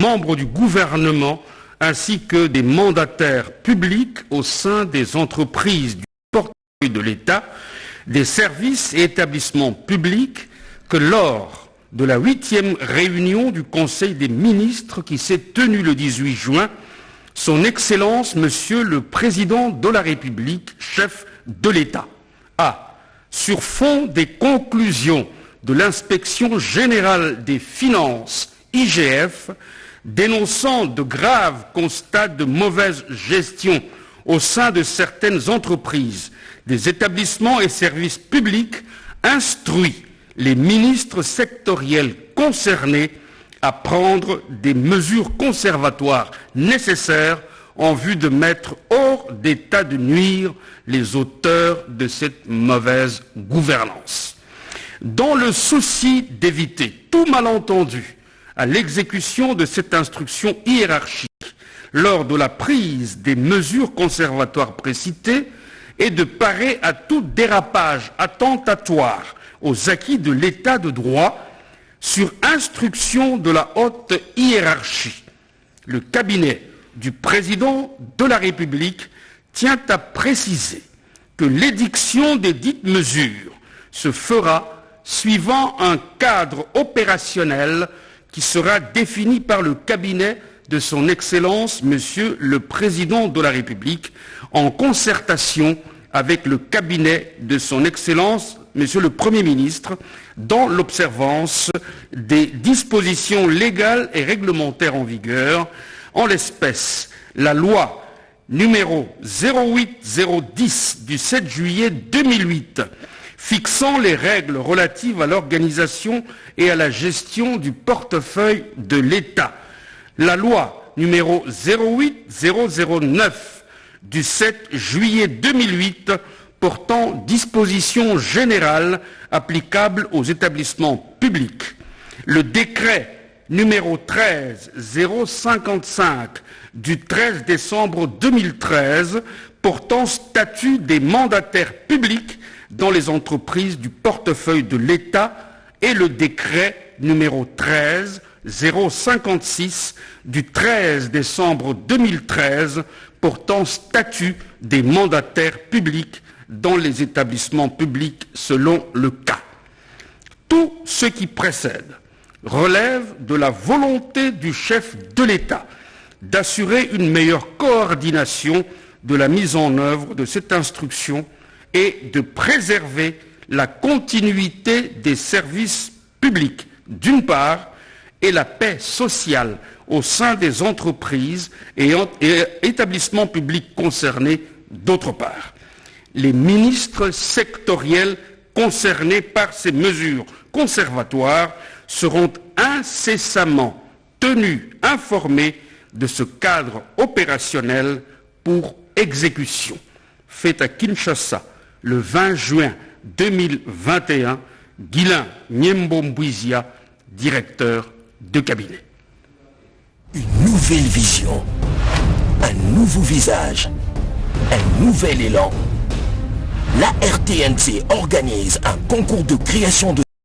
membres du gouvernement ainsi que des mandataires publics au sein des entreprises du portefeuille de l'État, des services et établissements publics que lors de la 8e réunion du Conseil des ministres qui s'est tenue le 18 juin, Son Excellence, Monsieur le Président de la République, chef de l'État, a, sur fond des conclusions de l'Inspection générale des finances, IGF, dénonçant de graves constats de mauvaise gestion au sein de certaines entreprises, des établissements et services publics, instruit les ministres sectoriels concernés à prendre des mesures conservatoires nécessaires en vue de mettre hors d'état de nuire les auteurs de cette mauvaise gouvernance. Dans le souci d'éviter tout malentendu à l'exécution de cette instruction hiérarchique lors de la prise des mesures conservatoires précitées et de parer à tout dérapage attentatoire aux acquis de l'état de droit, sur instruction de la haute hiérarchie, le cabinet du président de la République tient à préciser que l'édiction des dites mesures se fera suivant un cadre opérationnel qui sera défini par le cabinet de son Excellence, Monsieur le Président de la République, en concertation avec le cabinet de son Excellence, Monsieur le Premier ministre, dans l'observance des dispositions légales et réglementaires en vigueur, en l'espèce la loi numéro 08010 du 7 juillet 2008, fixant les règles relatives à l'organisation et à la gestion du portefeuille de l'État, la loi numéro 08009 du 7 juillet 2008 portant dispositions générales applicables aux établissements publics, le décret numéro 13055 du 13 décembre 2013 portant statut des mandataires publics dans les entreprises du portefeuille de l'État et le décret numéro 13056 du 13 décembre 2013 portant statut des mandataires publics dans les établissements publics selon le cas. Tout ce qui précède relève de la volonté du chef de l'État d'assurer une meilleure coordination de la mise en œuvre de cette instruction et de préserver la continuité des services publics, d'une part, et la paix sociale au sein des entreprises et établissements publics concernés, d'autre part. Les ministres sectoriels concernés par ces mesures conservatoires seront incessamment tenus informés de ce cadre opérationnel pour exécution. Fait à Kinshasa le 20 juin 2021, Guilain Nyembo-Mbouizia, directeur de cabinet. Une nouvelle vision, un nouveau visage, un nouvel élan. La RTNC organise un concours de création de